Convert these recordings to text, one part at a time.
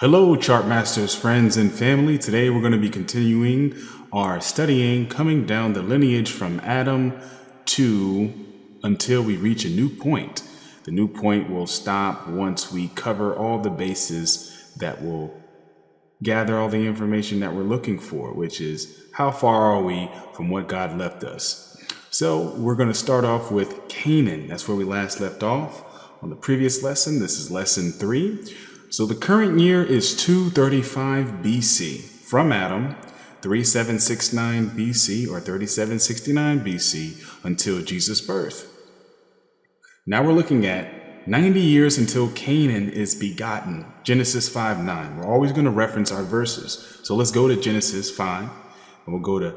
Hello, Chart Masters, friends, and family. Today we're going to be continuing our studying, coming down the lineage from Adam to until we reach a new point. The new point will stop once we cover all the bases that will gather all the information that we're looking for, which is how far are we from what God left us. So we're going to start off with Cainan. That's where we last left off on the previous lesson. This is lesson 3. So the current year is 235 BC from Adam, 3769 BC or 3769 BC until Jesus' birth. Now we're looking at 90 years until Cainan is begotten, Genesis 5:9. We're always going to reference our verses. So let's go to Genesis 5 and we'll go to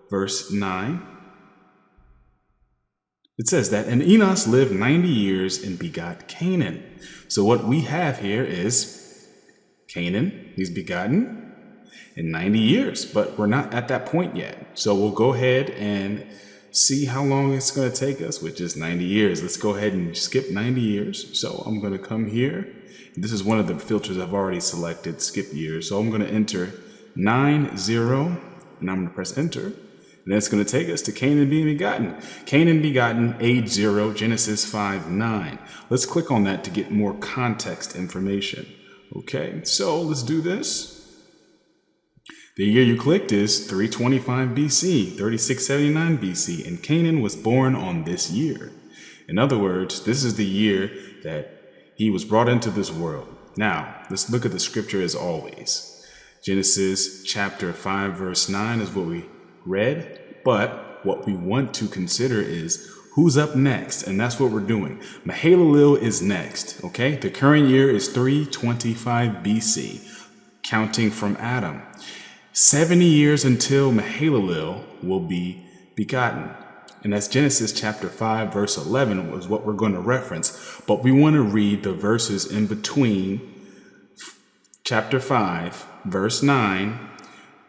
verse 9. It says that, and Enos lived 90 years and begot Cainan. So what we have here is Cainan, he's begotten in 90 years, but we're not at that point yet. So we'll go ahead and see how long it's going to take us, which is 90 years. Let's go ahead and skip 90 years. So I'm going to come here. This is one of the filters I've already selected, skip years. So I'm going to enter 90 and I'm going to press enter. And that's going to take us to Cainan being begotten. Cainan begotten, age 0, Genesis 5:9. Let's click on that to get more context information. Okay, so let's do this. The year you clicked is 325 BC, 3679 BC, and Cainan was born on this year. In other words, this is the year that he was brought into this world. Now, let's look at the scripture as always. Genesis chapter 5, verse 9 is what we read, but what we want to consider is who's up next, and that's what we're doing. Mahalo is next, okay? The current year is 325 BC, counting from Adam. 70 years until Mahalo will be begotten. And that's Genesis chapter 5, verse 11 was what we're going to reference, but we want to read the verses in between chapter 5, verse 9,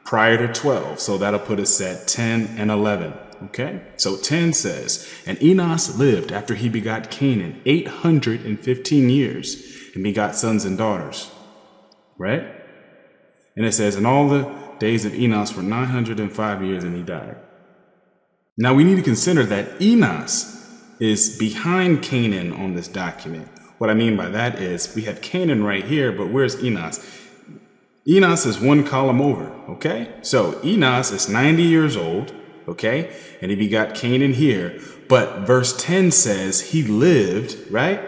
prior to 12. So that'll put us at 10 and 11. Okay. So 10 says, and Enos lived after he begot Cainan 815 years and begot sons and daughters. Right. And it says, and all the days of Enos were 905 years and he died. Now we need to consider that Enos is behind Cainan on this document. What I mean by that is we have Cainan right here, but where's Enos? Enos is one column over, okay? So Enos is 90 years old, okay? And he begot Cainan here. But verse 10 says he lived, right,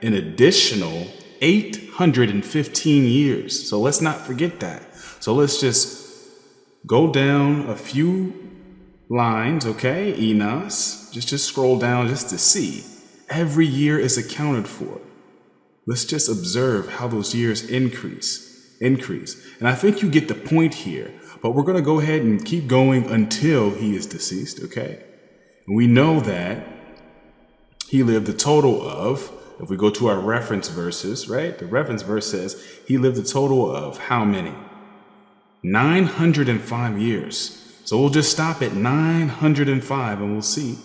an additional 815 years. So let's not forget that. So let's just go down a few lines, okay? Enos, just scroll down just to see. Every year is accounted for. Let's just observe how those years increase. And I think you get the point here, but we're going to go ahead and keep going until he is deceased, okay? And we know that he lived a total of, if we go to our reference verses, right? The reference verse says he lived a total of how many? 905 years. So we'll just stop at 905 and we'll see.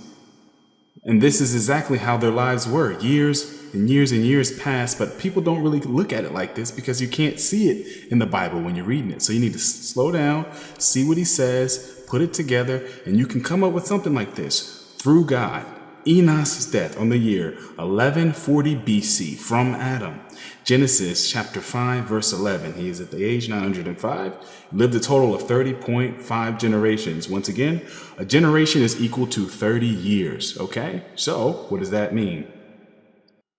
And this is exactly how their lives were. Years and years and years passed, but people don't really look at it like this because you can't see it in the Bible when you're reading it. So you need to slow down, see what he says, put it together, and you can come up with something like this. Through God, Enos' death on the year 1140 BC from Adam. Genesis chapter 5, verse 11. He is at the age 905, lived a total of 30.5 generations. Once again, a generation is equal to 30 years, okay? So what does that mean?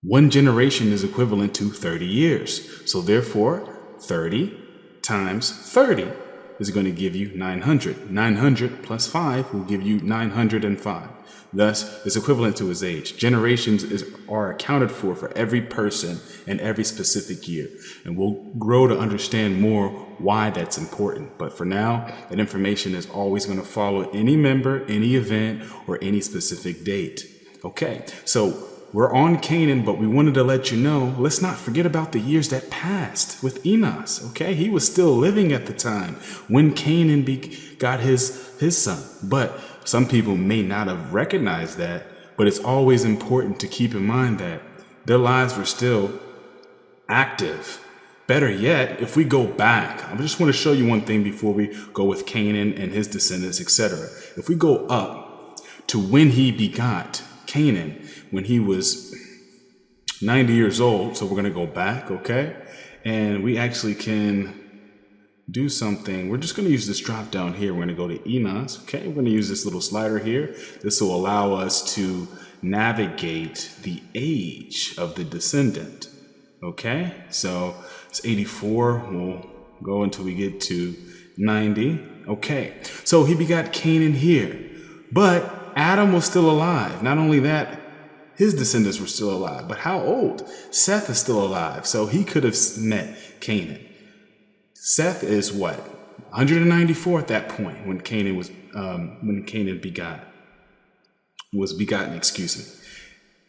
One generation is equivalent to 30 years. So therefore, 30 times 30 is going to give you 900. 900 plus 5 will give you 905. Thus, it's equivalent to his age. Generations are accounted for every person in every specific year. And we'll grow to understand more why that's important. But for now, that information is always going to follow any member, any event, or any specific date. Okay, so we're on Cainan, but we wanted to let you know, let's not forget about the years that passed with Enos, okay? He was still living at the time when Cainan got his son. But some people may not have recognized that, but it's always important to keep in mind that their lives were still active Better yet, if we go back, I just want to show you one thing before we go with Cainan and his descendants, etc. If we go up to when he begot Cainan, when he was 90 years old, so we're going to go back, okay? And we actually can do something. We're just going to use this drop down here. We're going to go to Enos, okay? We're going to use this little slider here. This will allow us to navigate the age of the descendant, okay? So it's 84. We'll go until we get to 90. Okay, so he begot Cainan here, but Adam was still alive. Not only that, his descendants were still alive, but how old? Seth is still alive, so he could have met Cainan. Seth is what? 194 at that point when Cainan was begotten, excuse me.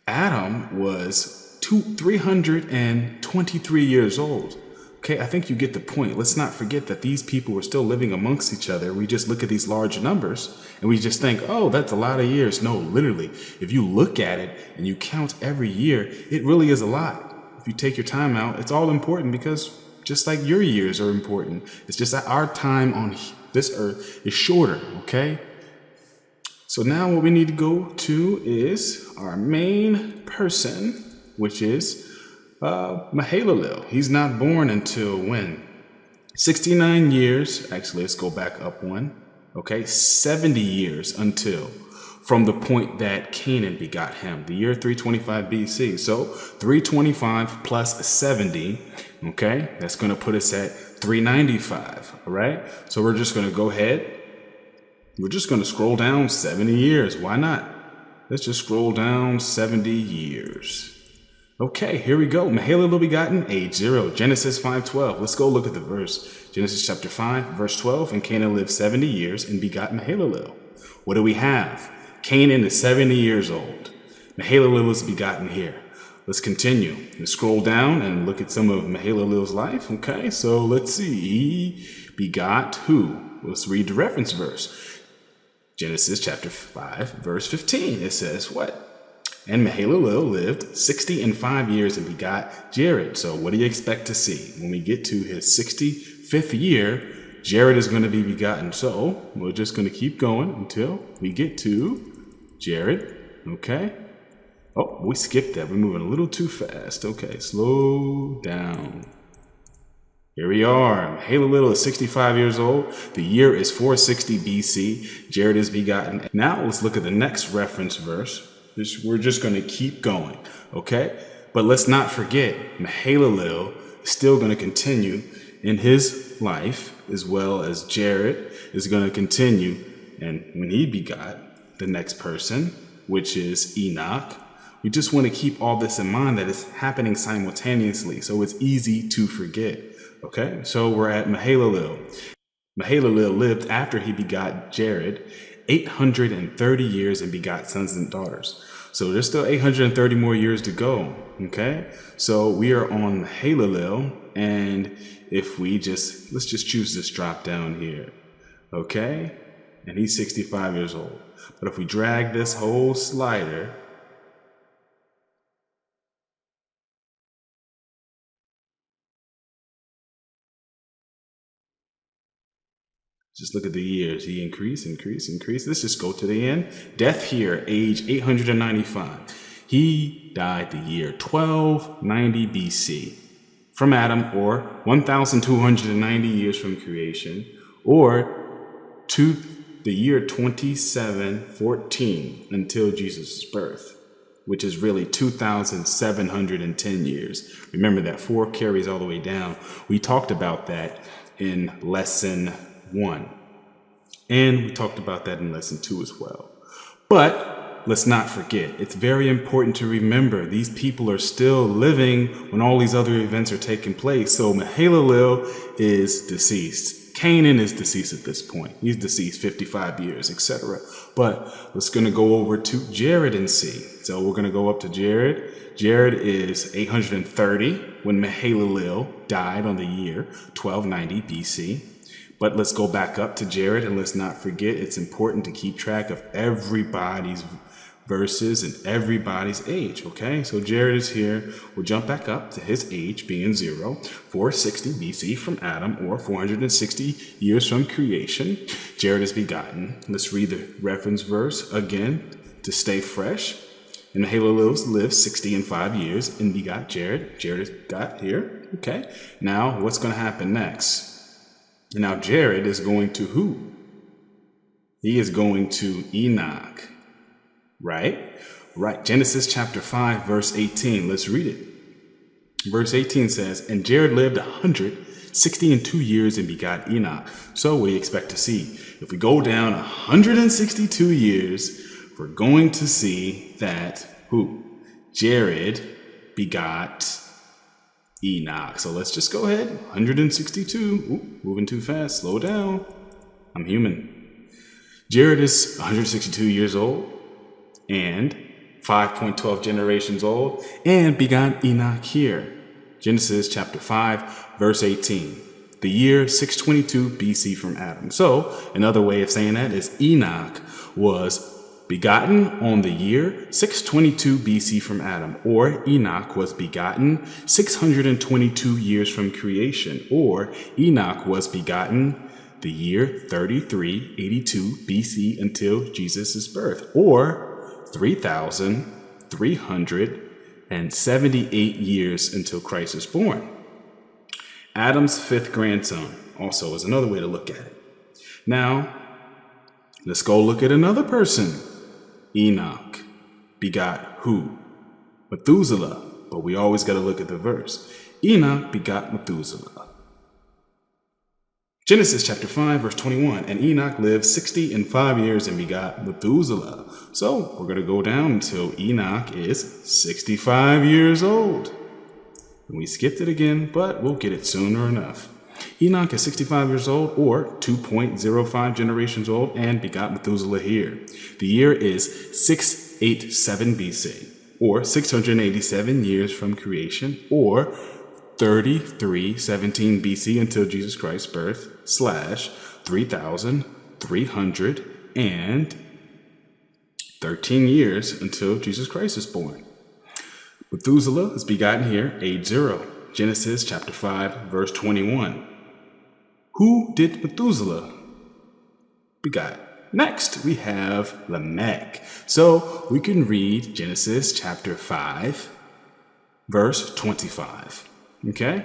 Adam was 323 years old. Okay, I think you get the point. Let's not forget that these people were still living amongst each other. We just look at these large numbers and we just think, oh, that's a lot of years. No, literally, if you look at it and you count every year, it really is a lot. If you take your time out, it's all important because just like your years are important. It's just that our time on this earth is shorter, okay? So now what we need to go to is our main person, which is Mahalo. He's not born until when? 69 years. Actually, let's go back up one. Okay, 70 years until from the point that Cainan begot him, the year 325 BC. So 325 plus 70, okay, that's going to put us at 395, all right? So we're just going to go ahead. We're just going to scroll down 70 years. Why not? Let's just scroll down 70 years. Okay, here we go. Mahalo begotten, age 0. Genesis 5:12. Let's go look at the verse. Genesis chapter 5, verse 12. And Cainan lived 70 years and begot Mahalo. What do we have? Cainan is 70 years old. Mahalo is begotten here. Let's continue. Let's scroll down and look at some of Mahalo's life. Okay, so let's see. He begot who? Let's read the reference verse. Genesis chapter 5, verse 15. It says what? And Mahalo lived 65 years and begot Jared. So what do you expect to see? When we get to his 65th year, Jared is going to be begotten. So we're just going to keep going until we get to Jared. Okay. Oh, we skipped that. We're moving a little too fast. Okay, slow down. Here we are. Mahalo is 65 years old. The year is 460 BC. Jared is begotten. Now let's look at the next reference verse. We're just going to keep going, okay? But let's not forget, Mahalo is still going to continue in his life, as well as Jared is going to continue. And when he begot the next person, which is Enoch, we just want to keep all this in mind that it's happening simultaneously, so it's easy to forget, okay? So we're at Mahalo. Mahalo lived after he begot Jared 830 years and begot sons and daughters. So there's still 830 more years to go, okay? So we are on Mahalo, and if we let's just choose this drop down here, okay? And he's 65 years old. But if we drag this whole slider, just look at the years. He increased. Let's just go to the end. Death here, age 895. He died the year 1290 BC from Adam, or 1,290 years from creation, or to the year 2714 until Jesus' birth, which is really 2,710 years. Remember that 4 carries all the way down. We talked about that in lesson 1. And we talked about that in lesson 2 as well. But let's not forget, it's very important to remember these people are still living when all these other events are taking place. So Mahalo is deceased. Cainan is deceased at this point. He's deceased 55 years, etc. But let's going to go over to Jared and see. So we're going to go up to Jared. Jared is 830 when Mahalo died on the year 1290 BC. But let's go back up to Jared, and let's not forget, it's important to keep track of everybody's verses and everybody's age, okay? So Jared is here. We'll jump back up to his age being 0, 460 BC from Adam, or 460 years from creation. Jared is begotten. Let's read the reference verse again to stay fresh. And Mahalo lived 60 and 5 years and begot Jared. Jared is got here, okay? Now, what's going to happen next? Now, Jared is going to who? He is going to Enoch, right? Right. Genesis chapter 5, verse 18. Let's read it. Verse 18 says, and Jared lived 160 and 2 years and begot Enoch. So we expect to see, if we go down 162 years, we're going to see that who? Jared begot Enoch. So let's just go ahead. 162. Ooh, moving too fast. Slow down. I'm human. Jared is 162 years old and 5.12 generations old and begot Enoch here. Genesis chapter 5, verse 18. The year 622 BC from Adam. So another way of saying that is Enoch was begotten on the year 622 BC from Adam, or Enoch was begotten 622 years from creation, or Enoch was begotten the year 3382 BC until Jesus' birth, or 3,378 years until Christ is born. Adam's fifth grandson also is another way to look at it. Now, let's go look at another person. Enoch begot who? Methuselah. But we always got to look at the verse. Enoch begot Methuselah. Genesis chapter 5, verse 21. And Enoch lived 60 and 5 years and begot Methuselah. So we're going to go down until Enoch is 65 years old. And we skipped it again, but we'll get it sooner enough. Enoch is 65 years old, or 2.05 generations old, and begot Methuselah here. The year is 687 BC, or 687 years from creation, or 3317 BC until Jesus Christ's birth, / 3,313 years until Jesus Christ is born. Methuselah is begotten here, age 0. Genesis chapter 5, verse 21. Who did Methuselah begot? Next, we have Lamech. So we can read Genesis chapter 5, verse 25. Okay?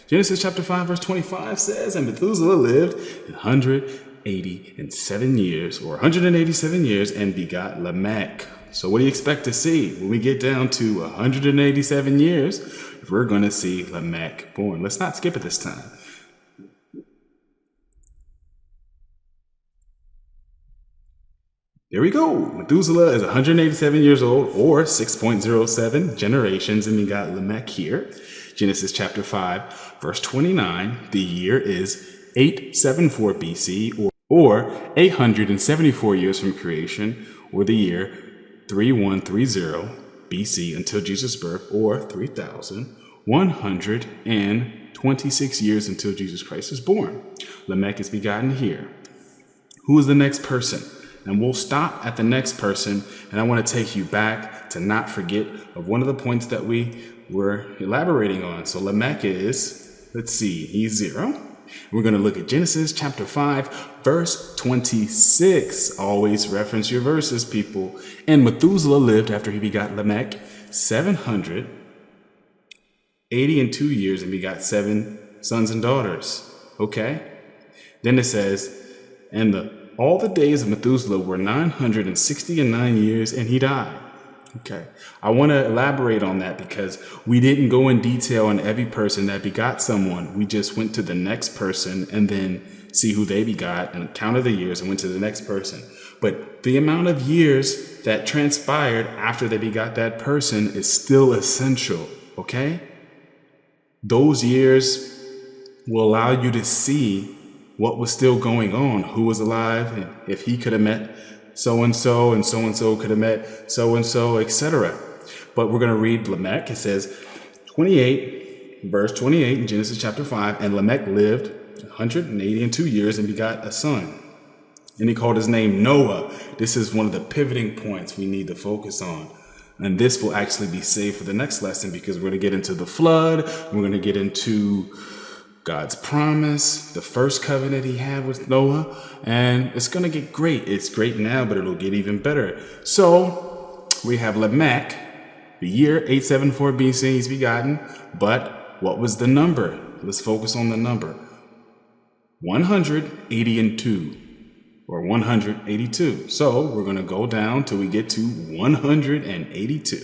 Genesis chapter 5, verse 25 says, and Methuselah lived 187 years, or 187 years, and begot Lamech. So what do you expect to see when we get down to 187 years? We're going to see Lamech born. Let's not skip it this time. There we go. Methuselah is 187 years old, or 6.07 generations, and we got Lamech here. Genesis chapter 5, verse 29. The year is 874 BC, or 874 years from creation, or the year 3130 BC until Jesus' birth, or 3,126 years until Jesus Christ is born. Lamech is begotten here. Who is the next person? And we'll stop at the next person, and I want to take you back to not forget of one of the points that we were elaborating on. So Lamech is, let's see, he's 0. We're going to look at Genesis chapter 5, verse 26. Always reference your verses, people. And Methuselah lived after he begot Lamech 780 and 2 years and begot 7 sons and daughters. Okay? Then it says, and all the days of Methuselah were 969 years, and he died. Okay. I want to elaborate on that because we didn't go in detail on every person that begot someone. We just went to the next person and then see who they begot and counted the years and went to the next person. But the amount of years that transpired after they begot that person is still essential. Okay. Those years will allow you to see what was still going on, who was alive, and if he could have met so-and-so and so-and-so could have met so-and-so, etc. But we're going to read Lamech. It says 28, verse 28 in Genesis chapter 5, and Lamech lived 180 and 2 years and begot a son. And he called his name Noah. This is one of the pivoting points we need to focus on. And this will actually be saved for the next lesson, because we're going to get into the flood. We're going to get into God's promise, the first covenant he had with Noah. And it's going to get great. It's great now, but it'll get even better. So we have Lamech, the year 874 BC he's begotten. But what was the number? Let's focus on the number. 182. Or 182. So we're going to go down till we get to 182.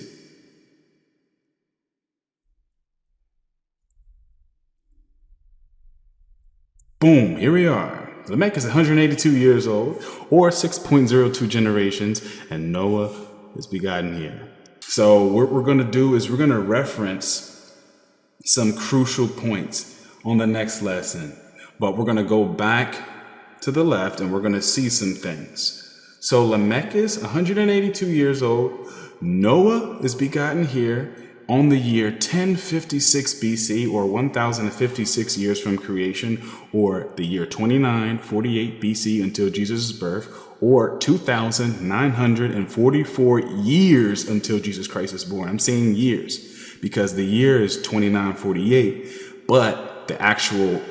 Boom, here we are. Lamech is 182 years old, or 6.02 generations, and Noah is begotten here. So what we're going to do is we're going to reference some crucial points on the next lesson, but we're going to go back to the left and we're going to see some things. So Lamech is 182 years old. Noah is begotten here on the year 1056 BC, or 1056 years from creation, or the year 2948 BC until Jesus' birth, or 2944 years until Jesus Christ is born. I'm saying years because the year is 2948, but the actual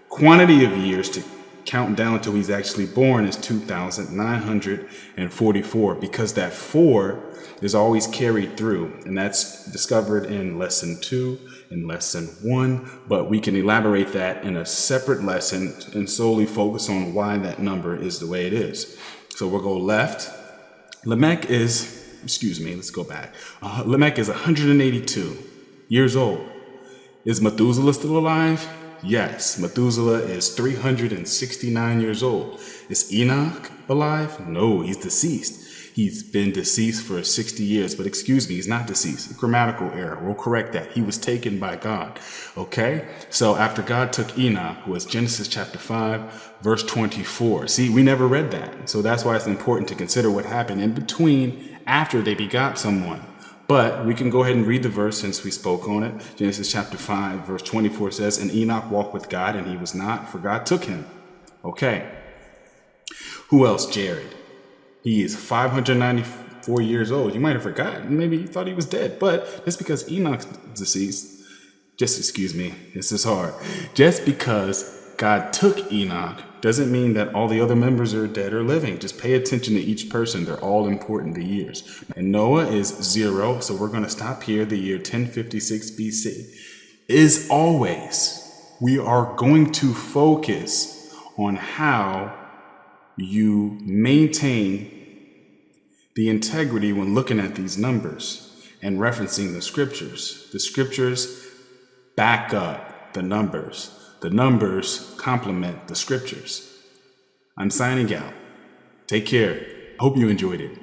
quantity of years to count down until he's actually born is 2,944, because that 4 is always carried through, and that's discovered in lesson 2 and lesson 1, but we can elaborate that in a separate lesson and solely focus on why that number is the way it is. So we'll go left. Lamech is, let's go back. Lamech is 182 years old. Is Methuselah still alive? Yes, Methuselah is 369 years old. Is Enoch alive? No, he's deceased. He's been deceased for 60 years, but he's not deceased. A grammatical error. We'll correct that. He was taken by God. Okay? So after God took Enoch was Genesis chapter 5, verse 24. See, we never read that. So that's why it's important to consider what happened in between after they begot someone. But we can go ahead and read the verse since we spoke on it. Genesis chapter 5, verse 24 says, "And Enoch walked with God, and he was not, for God took him." Okay. Who else? Jared. He is 594 years old. You might have forgotten. Maybe you thought he was dead. But just because Enoch's deceased, this is hard. Just because God took Enoch doesn't mean that all the other members are dead or living. Just pay attention to each person. They're all important, the years. And Noah is 0, so we're going to stop here. The year 1056 BC. As always, we are going to focus on how you maintain the integrity when looking at these numbers and referencing the scriptures. The scriptures back up the numbers. The numbers complement the scriptures. I'm signing out. Take care. Hope you enjoyed it.